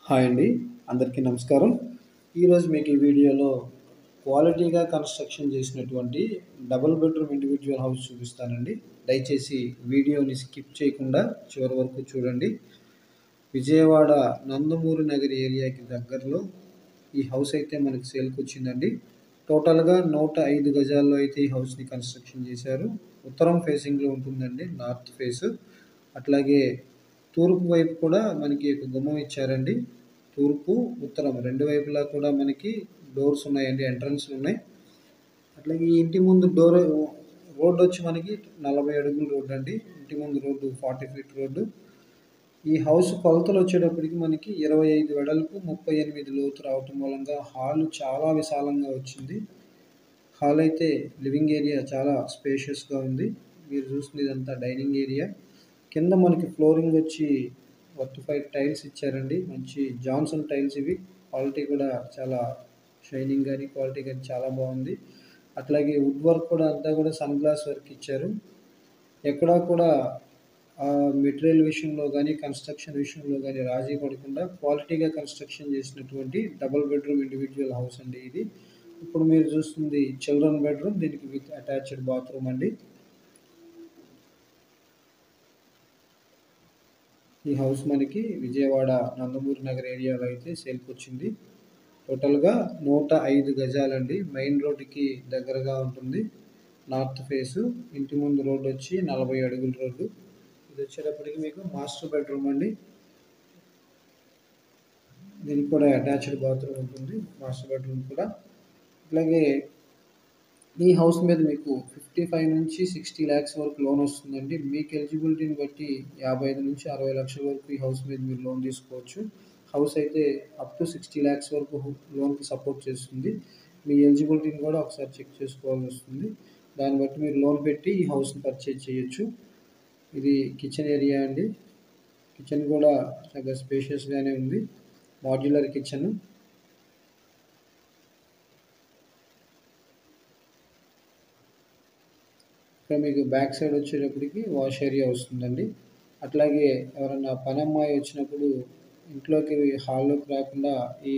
Hi అండి. అందరికీ నమస్కారం. ఈరోజు మీకు ఈ వీడియోలో క్వాలిటీగా కన్‌స్ట్రక్షన్ చేసినటువంటి డబుల్ బెడ్‌రూమ్ ఇండివిడ్యువల్ హౌస్ చూపిస్తానండి. దయచేసి వీడియోని స్కిప్ చేయకుండా చివరి వరకు చూడండి. విజయవాడ నందమూరి నగర్ ఏరియాకి దగ్గరలో ఈ హౌస్ అయితే మనకి సేల్‌కొచ్చిందండి. టోటల్‌గా 105 గజాల్లో అయితే ఈ హౌస్‌ని కన్‌స్ట్రక్షన్ చేశారు. ఉత్తరం ఫేసింగ్‌లో ఉంటుందండి. North face. అట్లాగే తూర్పు వైపు కూడా మనకి ఒక గుమ్మం ఇచ్చారండి. తూర్పు, ఉత్తరం 2 వైపులా కూడా మనకి డోర్స్ ఉన్నాయండి. ఎంట్రన్స్‌లు ఉన్నాయి. అట్లాగే ఈ ఇంటి ముందు రోడ్డొచ్చి మనకి 40 అడుగుల రోడ్డండి. ఇంటి ముందు రోడ్డు 40 ఫీట్ రోడ్డు. ఈ హౌస్ కొలతలొచ్చేటప్పటికి మనకి 25 వెడల్పు, 38 లోతు రావటం మూలంగా హాలు చాలా విశాలంగా వచ్చింది. హాల్ అయితే లివింగ్ ఏరియా చాలా స్పేషియస్‌గా ఉంది. మీరు చూస్తుంది ఇదంతా డైనింగ్ ఏరియా. కింద మనకి ఫ్లోరింగ్ వచ్చి వర్టిఫైడ్ టైల్స్ ఇచ్చారండి. మంచి జాన్సన్ టైల్స్ ఇవి. క్వాలిటీ కూడా చాలా షైనింగ్ గాని, క్వాలిటీ గాని చాలా బాగుంది. అట్లాగే వుడ్ వర్క్ కూడా అంతా కూడా సన్ గ్లాస్ వర్క్ ఇచ్చారు. ఎక్కడా కూడా మెటీరియల్ విషయంలో గానీ, కన్‌స్ట్రక్షన్ విషయంలో గానీ రాజీ పడకుండా క్వాలిటీగా కన్‌స్ట్రక్షన్ చేసినటువంటి డబుల్ బెడ్‌రూమ్ ఇండివిడ్యువల్ హౌస్ అండి ఇది. ఇప్పుడు మీరు చూస్తుంది చిల్డ్రన్ బెడ్‌రూమ్. దీనికి విత్ అటాచ్డ్ బాత్రూమ్ అండి. ఈ హౌస్ మనకి విజయవాడ నందమూరి నగర్ ఏరియాలో అయితే సేల్‌కొచ్చింది. టోటల్‌గా 105 గజాలండి. మెయిన్ రోడ్డుకి దగ్గరగా ఉంటుంది. North face. ఇంటి ముందు రోడ్డొచ్చి 40 అడుగుల రోడ్డు. ఇదొచ్చేటప్పటికి మీకు మాస్టర్ బెడ్‌రూమ్ అండి. దీనికి కూడా అటాచ్డ్ బాత్రూమ్ ఉంటుంది. మాస్టర్ బెడ్‌రూమ్ కూడా. అట్లాగే ఈ హౌస్ మీద మీకు 55-60 లాక్స్ వరకు లోన్ వస్తుందండి. మీకు ఎలిజిబిలిటీని బట్టి 55-60 లక్షల వరకు ఈ హౌస్ మీద మీరు లోన్ తీసుకోవచ్చు. హౌస్ అయితే అప్ టు 60 లాక్స్ వరకు లోన్‌కి సపోర్ట్ చేస్తుంది. మీ ఎలిజిబిలిటీని కూడా ఒకసారి చెక్ చేసుకోవాల్సి వస్తుంది. దాన్ని బట్టి మీరు లోన్ పెట్టి ఈ హౌస్‌ని పర్చేజ్ చేయొచ్చు. ఇది కిచెన్ ఏరియా అండి. కిచెన్ కూడా చాలా స్పేషియస్‌గానే ఉంది. Modular kitchen. ఇక్కడ మీకు బ్యాక్ సైడ్ వచ్చేటప్పటికి వాష్ ఏరియా వస్తుందండి. అట్లాగే ఎవరన్నా పనమ్మాయి వచ్చినప్పుడు ఇంట్లోకి హాల్లోకి రాకుండా ఈ